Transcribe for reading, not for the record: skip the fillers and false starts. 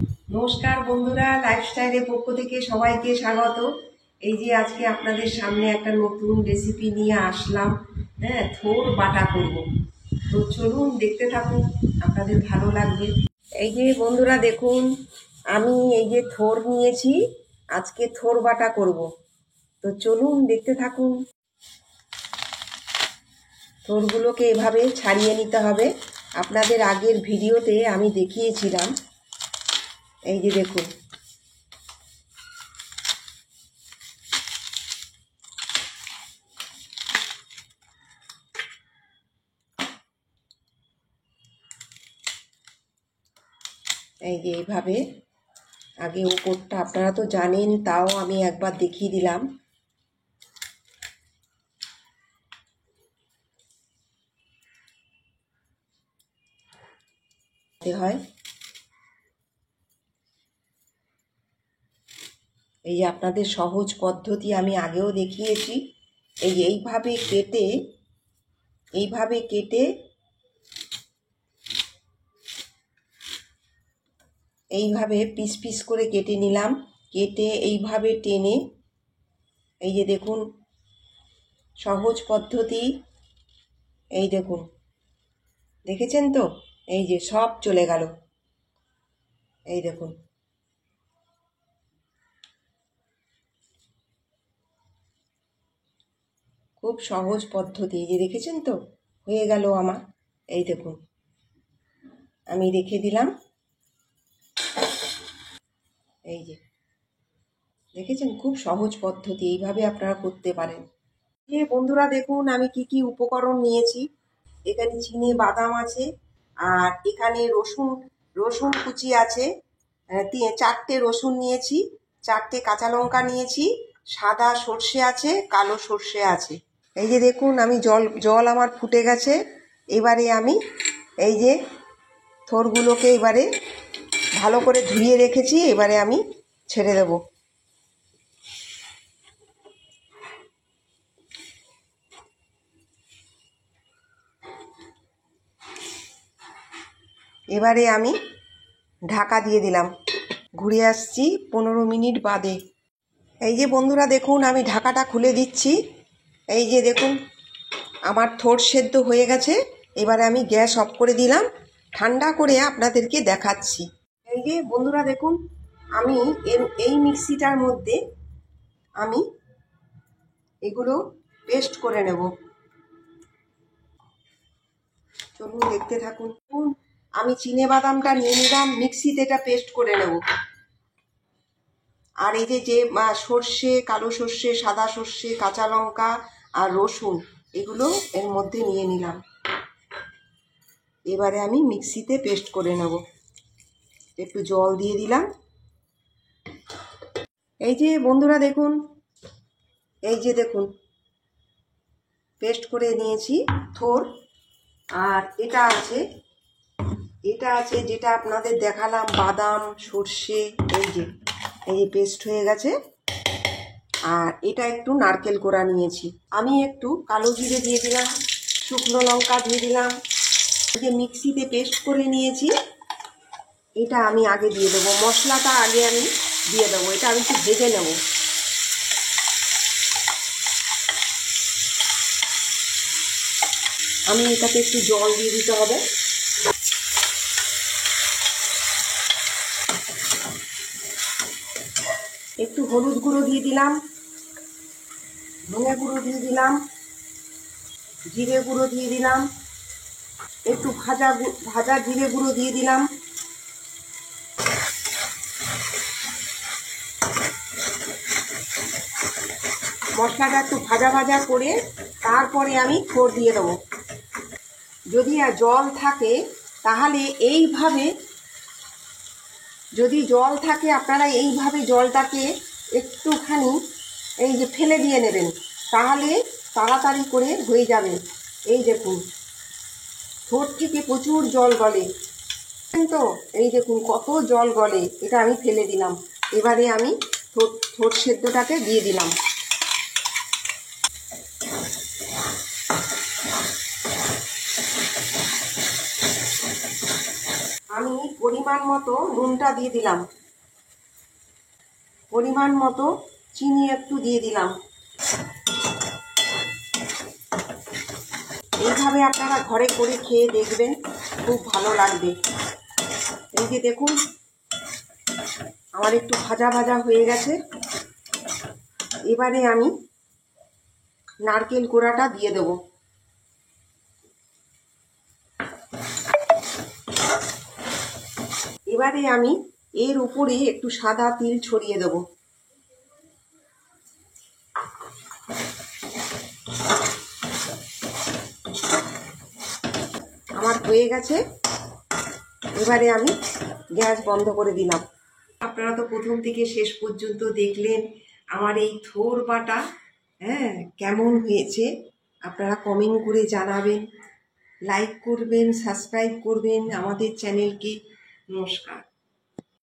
নমস্কার বন্ধুরা, লাইফস্টাইলের পক্ষ থেকে সবাইকে স্বাগত। এই যে আজকে আপনাদের সামনে একটা নতুন রেসিপি নিয়ে আসলাম। হ্যাঁ, থোড় বাটা করব। তো চলুন দেখতে থাকুন, আপনাদের ভালো লাগবে। এই যে বন্ধুরা দেখুন, আমি এই যে থোড় নিয়েছি, আজকে থোড় বাটা করব। তো চলুন দেখতে থাকুন। থোড়গুলোকে এভাবে ছাড়িয়ে নিতে হবে। আপনাদের আগের ভিডিওতে আমি দেখিয়েছিলাম। এই যে দেখুন, এই যে এইভাবে আগে উপরটা আপনারা তো জানেন, তাও আমি একবার দেখিয়ে দিলাম। হয় এই যে আপনাদের সহজ পদ্ধতি আমি আগেও দেখিয়েছি। এই যে এইভাবে কেটে এইভাবে পিস পিস করে কেটে নিলাম। কেটে এইভাবে টেনে, এই যে দেখুন সহজ পদ্ধতি। এই দেখুন, দেখেছেন তো? এই যে সব চলে গেল। এই দেখুন, খুব সহজ পদ্ধতি। এই যে দেখেছেন তো, হয়ে গেল আমার। এই দেখুন, আমি রেখে দিলাম। এই যে দেখেছেন, খুব সহজ পদ্ধতি, এইভাবে আপনারা করতে পারেন। যে বন্ধুরা দেখুন, আমি কি কি উপকরণ নিয়েছি। এখানে চিনে বাদাম আছে, আর এখানে রসুন কুচি আছে। 4টে রসুন নিয়েছি, 4টে কাঁচা লঙ্কা নিয়েছি, সাদা সর্ষে আছে, কালো সর্ষে আছে। এই যে দেখুন, আমি জল আমার ফুটে গেছে। এবারে আমি এই যে থোড়গুলোকে এবারে ভালো করে ধুয়ে রেখেছি, এবারে আমি ছেড়ে দেব। এবারে আমি ঢাকা দিয়ে দিলাম। ঘুরে আসছি 15 মিনিট বাদে। এই যে বন্ধুরা দেখুন, আমি ঢাকাটা খুলে দিচ্ছি। এই যে দেখুন, আমার থোড় সেদ্ধ হয়ে গেছে। এবারে আমি গ্যাস অফ করে দিলাম, ঠান্ডা করে আপনাদেরকে দেখাচ্ছি। এই যে বন্ধুরা দেখুন, আমি এই মিক্সিটার মধ্যে আমি এগুলো পেস্ট করে নেব। চলুন দেখতে থাকুন। আমি চিনে বাদামটা নিয়ে নিলাম, মিক্সিতে এটা পেস্ট করে নেব। আর এই যে সর্ষে, কালো সর্ষে, সাদা সর্ষে, কাঁচা লঙ্কা আর রসুন, এগুলো এর মধ্যে নিয়ে নিলাম। এবারে আমি মিক্সিতে পেস্ট করে নেব। একটু জল দিয়ে দিলাম। এই যে বন্ধুরা দেখুন, এই যে দেখুন, পেস্ট করে নিয়েছি থোড়। আর এটা আছে যেটা আপনাদের দেখালাম, বাদাম, সর্ষে। এই যে পেস্ট হয়ে গেছে। আর এটা একটু নারকেল কোড়া নিয়েছি। আমি একটু কালো জিরে দিয়ে দিলাম, শুকনো লঙ্কা দিয়ে দিলাম। এই যে মিক্সিতে পেস্ট করে নিয়েছি, এটা আমি আগে দিয়ে দেবো। মশলাটা আগে আমি দিয়ে দেবো, এটা আমি একটু ভেজে নেব। আমি এটাতে একটু জল দিয়ে দিতে হবে। একটু হলুদ গুঁড়ো দিয়ে দিলাম, ধনে গুঁড়ো দিয়ে দিলাম, জিরে গুঁড়ো দিয়ে দিলাম, একটু ভাজা জিরে গুঁড়ো দিয়ে দিলাম। মশলাটা একটু ভাজা ভাজা করে তারপরে আমি থোড় দিয়ে দেবো। যদি জল থাকে তাহলে এইভাবে, যদি জল থাকে আপনারা এইভাবে জলটাকে একটুখানি এই যে ফেলে দিয়ে নেবেন, তাহলে তাড়াতাড়ি করে হয়ে যাবে। এই দেখুন, থোড় থেকে প্রচুর জল গলে তো। এই দেখুন কত জল গলে, এটা আমি ফেলে দিলাম। এবারে আমি থোড় সেদ্ধটাকে দিয়ে দিলাম। আমি পরিমাণ মতো নুনটা দিয়ে দিলাম, পরিমাণ মতো চিনি একটু দিয়ে দিলাম। এইভাবে আপনারা ঘরে করে খেয়ে দেখবেন, খুব ভালো লাগবে। এই যে দেখুন আমার একটু ভাজা ভাজা হয়ে গেছে। এবারে আমি নারকেল কোড়াটা দিয়ে দেব। এবারে আমি এর উপরে একটু সাদা তিল ছড়িয়ে দেব। আমার হয়ে গেছে, এবারে আমি গ্যাস বন্ধ করে দিলাম। আপনারা তো প্রথম থেকে শেষ পর্যন্ত দেখলেন আমার এই থোর বাটা, হ্যাঁ, কেমন হয়েছে আপনারা কমেন্ট করে জানাবেন, লাইক করবেন, সাবস্ক্রাইব করবেন আমাদের চ্যানেলকে। নমস্কার।